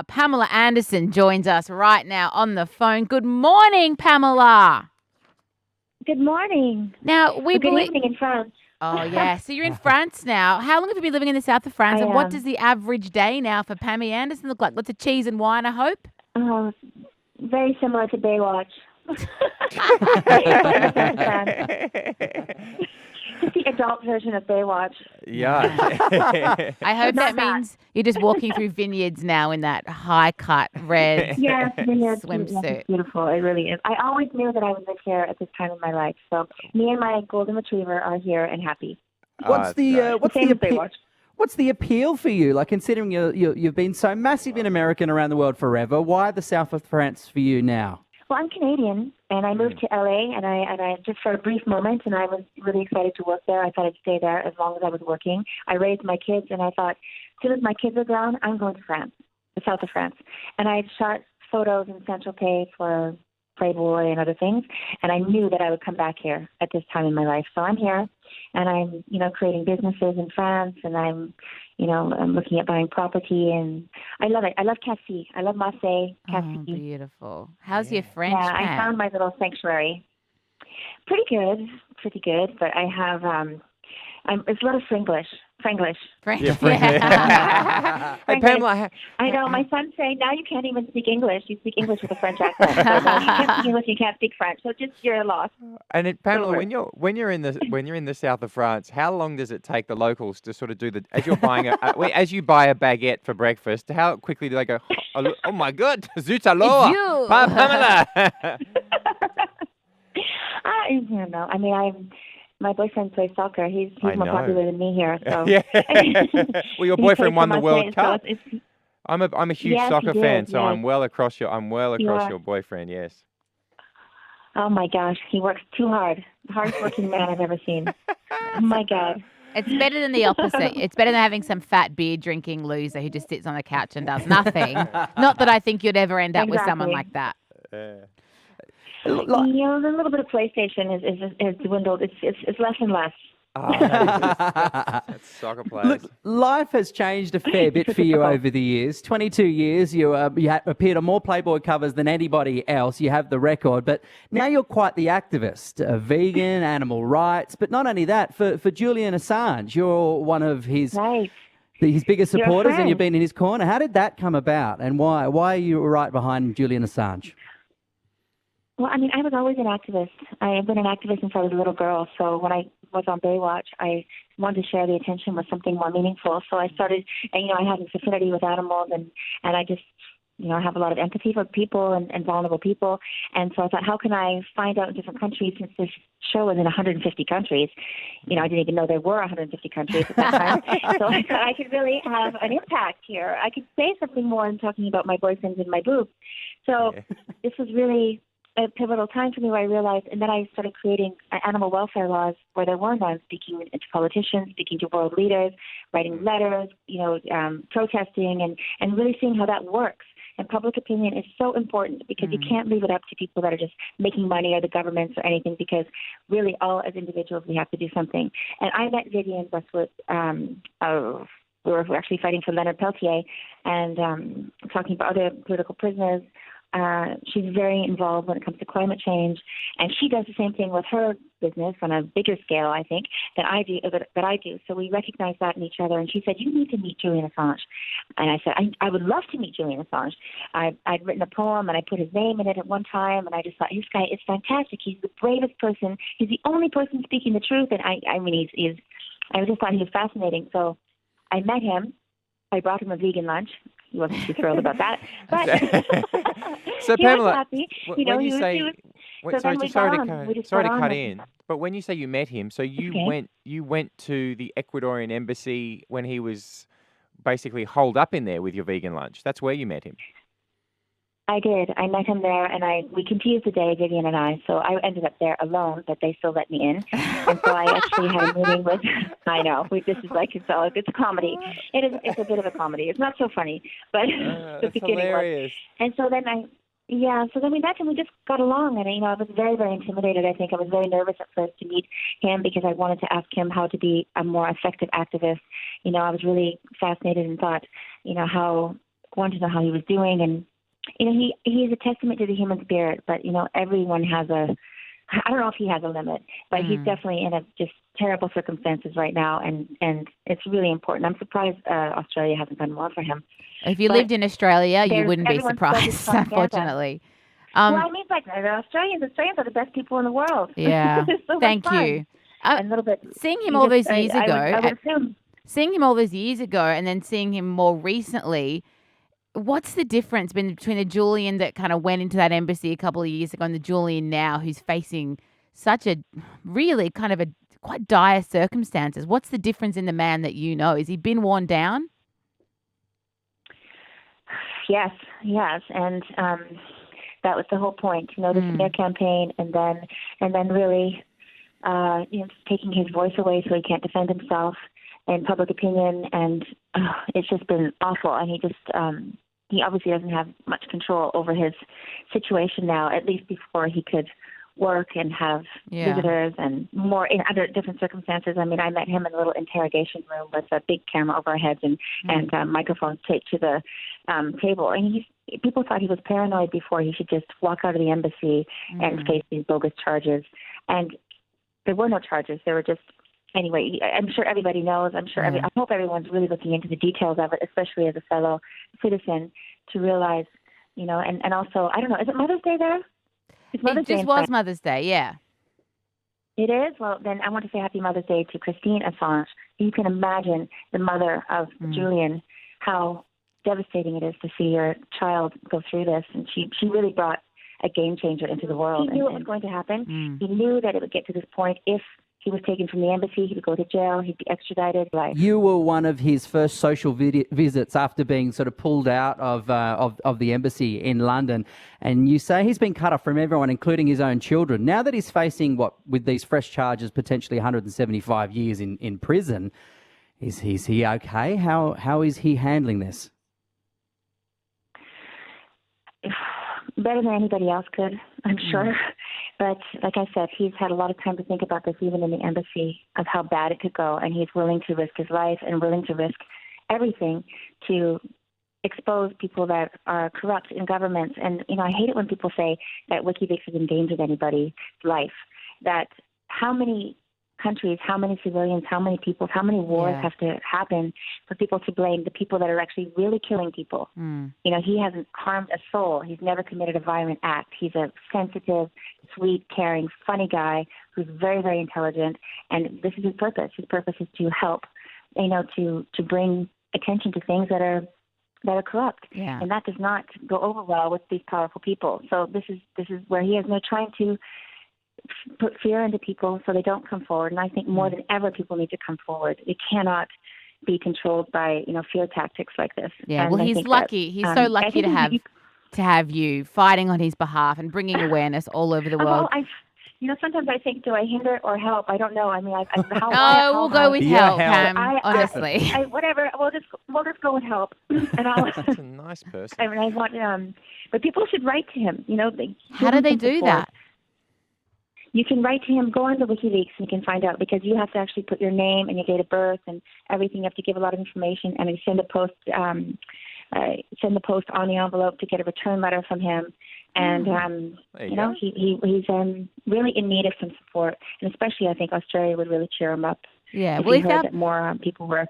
Pamela Anderson joins us right now on the phone. Good morning, Pamela. Good morning. Now, Good evening in France. Oh, yeah. So you're in France now. How long have you been living in the south of France? I And what am. does the average day now for Pammy Anderson look like? Lots of cheese and wine, I hope? Oh, very similar to Baywatch. But in the south of France. Just the adult version of Baywatch. Yeah. I hope Not that means you're just walking through vineyards now in that high-cut red Yes, yes, swimsuit. it's beautiful. It really is. I always knew that I would live here at this time in my life. So me and my golden retriever are here and happy. What's the Same as Baywatch. what's the appeal for you? Like, considering you've been so massive in America and around the world forever, why the south of France for you now? Well, I'm Canadian, and I moved to LA, and I just for a brief moment, and I was really excited to work there. I thought I'd stay there as long as I was working. I raised my kids, and I thought, as soon as my kids are grown, I'm going to France, the south of France. And I had shot photos in Saint-Tropez for Playboy and other things, and I knew that I would come back here at this time in my life. So I'm here, and I'm, creating businesses in France, and I'm looking at buying property, and I love it. I love Cassis. I love Marseille, Cassis. Oh, beautiful. How's your French, Yeah, I Pam? found my little sanctuary. Pretty good. But I have it's a lot of Franglish. French. Yeah, Yeah. Hey, Pamela. I know. My son's saying now you can't even speak English. You speak English with a French accent. So now you can't speak English. You can't speak French. So just you're lost. And Pamela, Over. when you're in the south of France, how long does it take the locals to sort of do as you're buying as you buy a baguette for breakfast? How quickly do they go? Oh my God, zut alors, you." Pamela. I don't know. I mean, my boyfriend plays soccer. He's I more know. popular than me here. So. Yeah. Well, your He boyfriend plays won for the World Marseille, Cup. So it's, I'm a huge Yes, he soccer did, fan, so yes. I'm well across are. your boyfriend. Yes. oh my gosh, he works too hard. The hardest working man I've ever seen. Oh my God. It's better than the opposite. It's better than having some fat beer drinking loser who just sits on the couch and does nothing. Not that I think you'd ever end up with someone Exactly. like that. The little bit of PlayStation is dwindled. It's less and less. That's soccer players. Look, life has changed a fair bit for you over the years. 22 years, you appeared on more Playboy covers than anybody else. You have the record, but now you're quite the activist, a vegan, animal rights. But not only that, for Julian Assange, you're one of his Right. biggest You're a supporters, and friend. you've been in his corner. How did that come about, and why? Why are you right behind Julian Assange? Well, I mean, I was always an activist. I have been an activist since I was a little girl. So when I was on Baywatch, I wanted to share the attention with something more meaningful. So I started, and I had this affinity with animals, and I just, I have a lot of empathy for people and vulnerable people. And so I thought, how can I find out in different countries, since this show was in 150 countries? I didn't even know there were 150 countries at that time. So I thought I could really have an impact here. I could say something more than talking about my boyfriends and my boobs. So this was really a pivotal time for me where I realized, and then I started creating animal welfare laws where there were none, speaking to politicians, speaking to world leaders, writing letters, protesting, and really seeing how that works. And public opinion is so important because you can't leave it up to people that are just making money or the governments or anything, because really all as individuals we have to do something. And I met Vivian Westwood. We were actually fighting for Leonard Peltier and talking about other political prisoners. She's very involved when it comes to climate change, and she does the same thing with her business on a bigger scale, I think, than I do. So we recognize that in each other. And she said, "You need to meet Julian Assange." And I said, "I would love to meet Julian Assange." I'd written a poem, and I put his name in it at one time, and I just thought, this guy is fantastic. He's the bravest person. He's the only person speaking the truth, and I just thought he was fascinating. So I met him. I brought him a vegan lunch. He wasn't too thrilled about that, but So he Pamela, was happy. when you say, so sorry then we sorry got to on. We just sorry got to on cut with- in, but when you say you met him, so Okay. you went to the Ecuadorian embassy when he was basically holed up in there with your vegan lunch. That's where you met him. I did. I met him there, and we confused the day, Vivian and I. So I ended up there alone, but they still let me in. And so I actually had a meeting with. I know. This is like it's a comedy. It's a bit of a comedy. It's not so funny, but the That's beginning was. hilarious. And so then so then we met and we just got along. And I was very, very intimidated. I think I was very nervous at first to meet him because I wanted to ask him how to be a more effective activist. I was really fascinated and thought, how wanted to know how he was doing. And, he's a testament to the human spirit, but, everyone has I don't know if he has a limit, but he's definitely in just terrible circumstances right now, and it's really important. I'm surprised Australia hasn't done more for him. If you lived in Australia, you wouldn't be everyone's focused surprised, on unfortunately. Well, I mean, like the Australians are the best people in the world. Yeah. It's so much Thank fun. you. And a little bit. Seeing him all those years ago, I would assume. seeing him all those years ago, and then seeing him more recently, what's the difference between the Julian that kind of went into that embassy a couple of years ago and the Julian now who's facing such a really kind of a quite dire circumstances? What's the difference in the man that you know? Has he been worn down? Yes, and that was the whole point. The smear campaign, and then really, taking his voice away so he can't defend himself in public opinion, and it's just been awful. And he obviously doesn't have much control over his situation now. At least before he could work and have visitors and more in other different circumstances. I mean, I met him in a little interrogation room with a big camera over our heads and microphones taped to the table. And people thought he was paranoid before. He should just walk out of the embassy and face these bogus charges. And there were no charges. There were just, anyway, I'm sure everybody knows. I hope everyone's really looking into the details of it, especially as a fellow citizen, to realize, and also, I don't know, is it Mother's Day there? It just was Mother's Day, yeah. It is? Well, then I want to say Happy Mother's Day to Julian Assange. You can imagine the mother of Julian, how devastating it is to see your child go through this. And she really brought a game changer into the world. He knew it was going to happen. He knew that it would get to this point. If he was taken from the embassy, he would go to jail, he'd be extradited. You were one of his first social visits after being sort of pulled out of the embassy in London. And you say he's been cut off from everyone, including his own children. Now that he's facing, with these fresh charges, potentially 175 years in prison, is he okay? How is he handling this? Better than anybody else could, I'm sure. But like I said, he's had a lot of time to think about this, even in the embassy, of how bad it could go. And he's willing to risk his life and willing to risk everything to expose people that are corrupt in governments. And, I hate it when people say that WikiLeaks has endangered anybody's life. That how many countries, how many civilians, how many people, how many wars have to happen for people to blame the people that are actually really killing people. He hasn't harmed a soul. He's never committed a violent act. He's a sensitive, sweet, caring, funny guy who's very, very intelligent. And this is his purpose. His purpose is to help, to bring attention to things that are corrupt. Yeah. And that does not go over well with these powerful people. So this is where he has no trying to put fear into people so they don't come forward. And I think more than ever, people need to come forward. It cannot be controlled by, fear tactics like this. Yeah, and well, I he's think lucky. He's so lucky to have you fighting on his behalf and bringing awareness all over the world. Well, sometimes I think, do I hinder or help? I don't know. I mean, we'll go with help, Pam, honestly. Whatever. We'll just go with help. And That's a nice person. I mean, I want, but people should write to him. How do they do that? You can write to him, go on to WikiLeaks, and you can find out, because you have to actually put your name and your date of birth and everything. You have to give a lot of information, and send the post on the envelope to get a return letter from him. And he's really in need of some support, and especially I think Australia would really cheer him up. Yeah, if that more people were.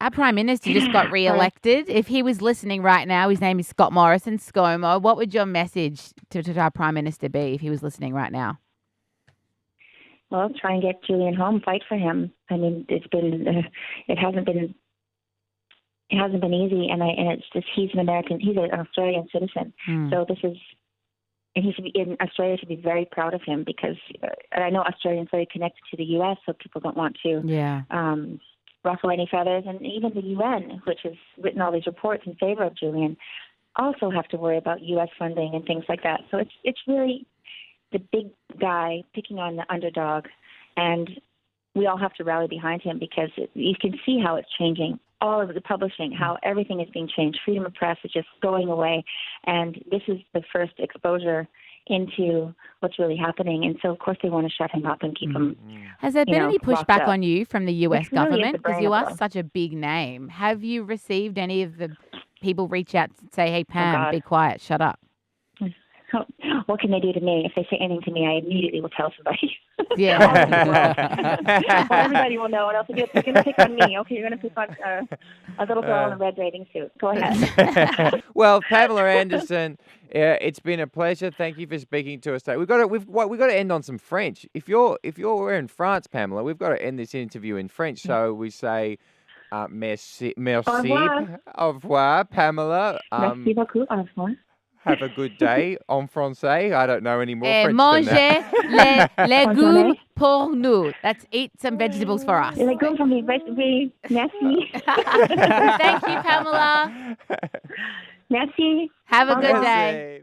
Our Prime Minister just got re-elected. If he was listening right now, his name is Scott Morrison, ScoMo. What would your message to our Prime Minister be if he was listening right now? Well, try and get Julian home. Fight for him. I mean, it hasn't been easy, and it's just he's an Australian citizen. So and Australia should be very proud of him, because I know Australians are very connected to the U.S., so people don't want to ruffle any feathers, and even the UN, which has written all these reports in favor of Julian, also have to worry about U.S. funding and things like that. So it's really the big guy picking on the underdog, and we all have to rally behind him, because you can see how it's changing. All of the publishing, how everything is being changed. Freedom of press is just going away, and this is the first exposure into what's really happening. And so, of course, they want to shut him up and keep him. Has there been any pushback on you from the US Which really is government? the Because brain you of are such a big name. Have you received any of the people reach out and say, hey, Pam, God. be quiet, shut up? What can they do to me? If they say anything to me, I immediately will tell somebody. Yeah. Well, everybody will know, and else you're going to pick on me. Okay, you're going to pick on a little girl in a red bathing suit. Go ahead. Well, Pamela Anderson, it's been a pleasure. Thank you for speaking to us today. We've got to end on some French. If we're in France, Pamela, we've got to end this interview in French. So we say merci, au revoir, Pamela. Merci beaucoup. Au revoir. Have a good day en français. I don't know any more French than Manger that. les légumes pour nous. That's eat some vegetables for us. Les légumes pour mes vegetables. Merci. Thank you, Pamela. Merci. Have a good Merci. day.